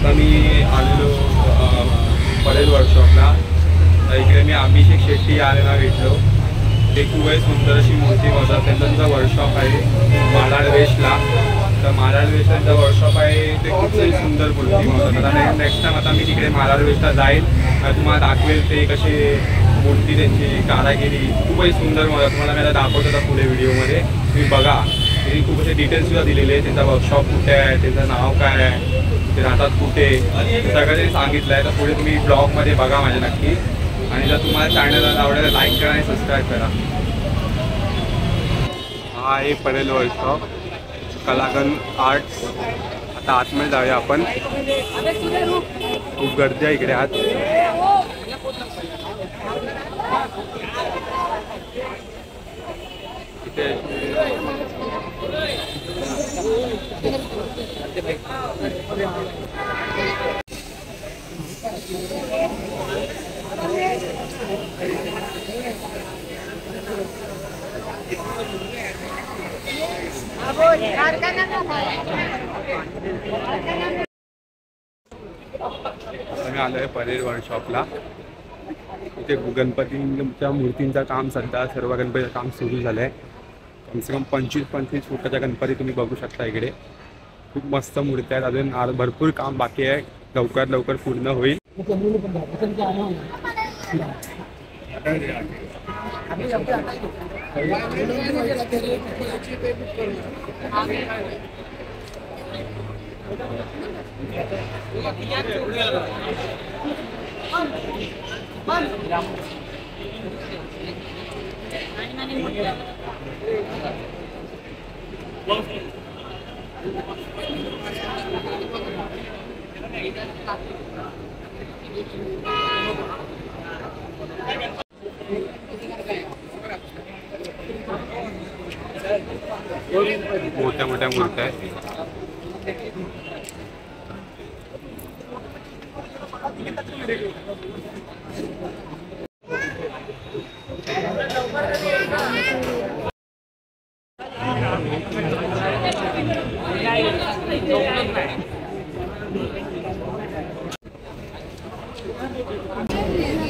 आता मी आलेलो परेल वर्कशॉपला. इकडे मी अभिषेक शेट्टी यांना भेटलो. ते खूप सुंदर अशी मूर्ती बनवतात. त्यांचा वर्कशॉप आहे मालाड वेस्टला. तर मालाड वेस्टला त्यांचा वर्कशॉप आहे. ते खूप सुंदर मूर्ती बनवतात. आता नेक्स्ट टाइम आता मी तिकडे मालाड वेस्टला जाईल आणि तुम्हाला दाखवेल ते कसे मूर्ती त्यांची कारागिरी खूपच सुंदर बनवतात. तुम्हाला मी आता दाखवतो आता पुढे व्हिडिओमध्ये तुम्ही बघा. त्यांनी खूप असे डिटेल्ससुद्धा दिलेले आहेत. त्यांचा वर्कशॉप कुठे आहे, त्यांचं नाव काय आहे, ते राहतात कुठे, सगळं ते सांगितलं आहे. तर पुढे तुम्ही ब्लॉगमध्ये बघा माझ्या नक्की. आणि जर तुम्हाला चॅनलला आवडेल लाईक करा आणि सबस्क्राईब करा. हा आहे परेल वर्कशॉप कलागन आर्ट्स. आता आतमध्ये जाऊया आपण. खूप गर्दी आहे इकडे आत. इथे आम्ही आलो आहे परेल वर्कशॉपला. इथे गणपतींच्या मूर्तींचं काम सध्या सर्व गणपतीचं काम सुरू झालं आहे. कमसे कम 25-25 फुटाच्या गणपती तुम्ही बघू शकता इकडे. खूप मस्त मूर्त्या आहेत. अजून भरपूर काम बाकी आहे. लवकरात लवकर पूर्ण होईल. मोठ्या मोठ्या मूर्त्या आहेत.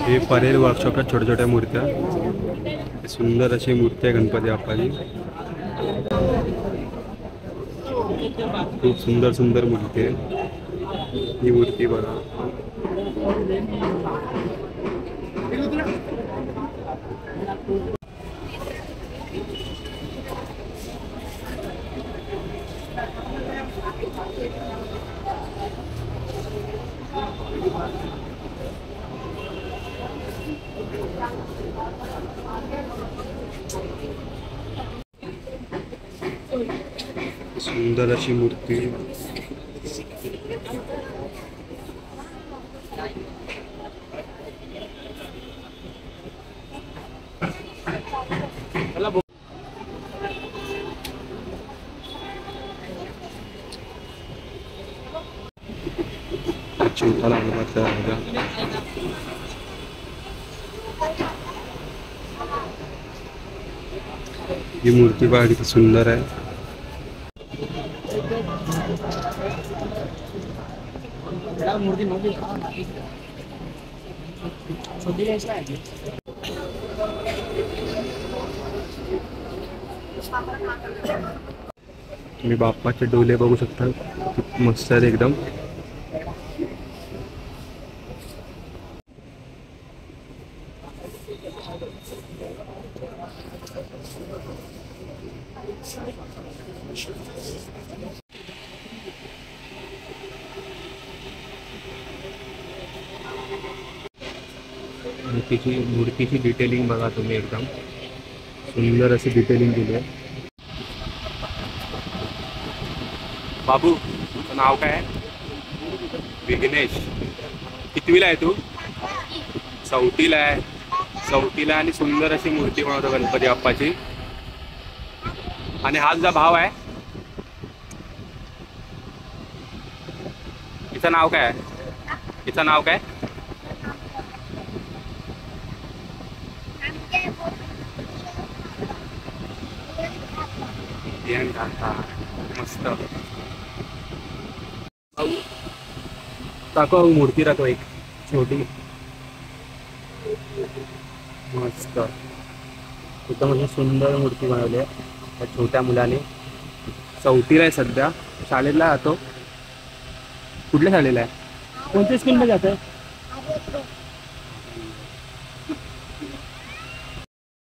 हे परेल वर्कशॉपला छोट्या छोट्या मूर्त्या. सुंदर अशी मूर्ती आहे गणपती बाप्पाची. खूप सुंदर सुंदर मूर्ती आहे. ही मूर्ती बघा. सुंदर अशी मूर्ती. छोटा लागला. ही मूर्ती बघा किती सुंदर आहे. तुम्ही बाप्पाचे डोले बघू शकता. मस्त आहे एकदम. मूर्तीची डिटेलिंग बघा तुम्ही. एकदम सुंदर अशी डिटेलिंग दिली आहे. बाबू तुझं नाव काय आहे? विघ्नेश. कितवीला आहे तू? चौथीला आहे. चौथीला. आणि सुंदर अशी मूर्ती बनवतो गणपती बाप्पाची. आणि हा तुझा भाव आहे. हिचं नाव काय आहे? हिचं नाव काय? मस्त. दाखव मूर्ती दाखव एक छोटी मस्त एकदम अशी सुंदर मूर्ती बनवली आहे त्या छोट्या मुलाने. चौथीला आहे सध्या, शाळेला जातो. कुठल्या शाळेला आहे? कोणत्या स्कूलमध्ये जात आहे?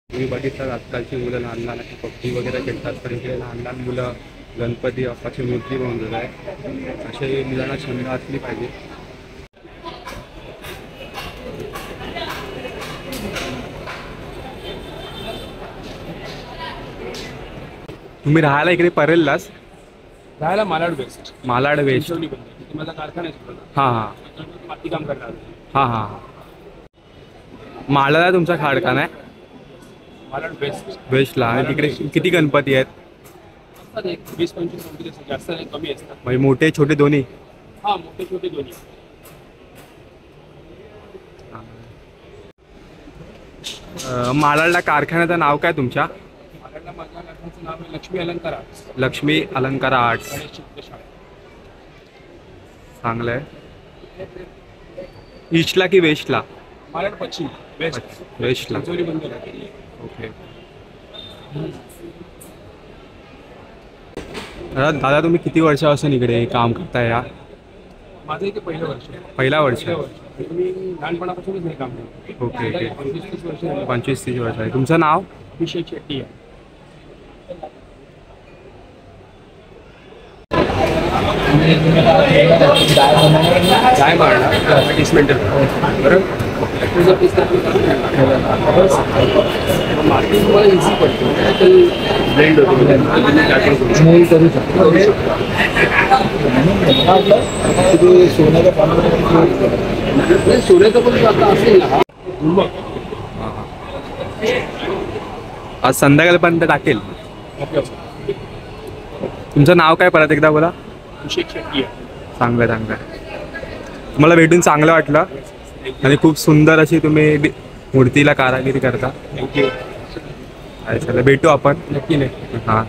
तुम्ही बघितलं आजकालची मुलं लहान लहान अशी पबजी वगैरे खेळतात, पण इकडे लहान लहान मुलं गणपती बाप्पाची मूर्ती बनवत आहे. असे मुलांना छंद असली पाहिजे. तुम्ही राहायला इकडे परेललाच? राहायला मालाड वेस्ट. मालाड वेस्ट. माझा कारखाना आहे. हां हां माती काम करणार. हां हां. मालाडला तुमचा कारखाना आहे? मालाड वेस्ट. वेस्टला. आणि तिकडे किती गणपती आहेत? 20-25 जास्त नाही, कमी असतात. म्हणजे मोठे छोटे दोन्ही? हां, मोठे छोटे दोन्ही. मालाडला कारखान्याचं नाव काय तुमच्या? मालाडला माझ्या कारखान्याचं नाव आहे लक्ष्मी अलंकार आर्ट्स. लक्ष्मी अलंकार आर्ट्स. गणेश चित्रशाळा. चांगलं आहे. ईस्टला की वेस्टला? मालाड पश्चिम. वेस्ट. वेस्टला. चिंचोली बंदर आहे. ओके. दादा तुम्ही किती वर्षापासून इकडे काम करताय? या माझं इथे पहिलं वर्ष. पहिला वर्ष. मी लहानपणापासूनच हे काम करतो. Okay okay. 25-30 वर्ष झाली. 25-30 वर्ष आहे. तुमचं नाव? अभिषेक शेट्टी आहे. काय मारणार? 30 मिनिटं. बरं तुझं पीस मार्केट तुम्हाला इझी पडतो. ब्लेंड होतो. करू शकतो. सोन्याचं पण आता असेल ना. आज संध्याकाळपर्यंत टाकेल. तुमचं नाव काय परत एकदा बोला? अभिषेक शेट्टी आहे. चांगलं चांगलं. तुम्हाला भेटून चांगलं वाटलं आणि खूप सुंदर अशी तुम्ही मूर्तीला कारागिरी करता. थँक्यू. चला भेटू आपण. नक्की नाही. हां.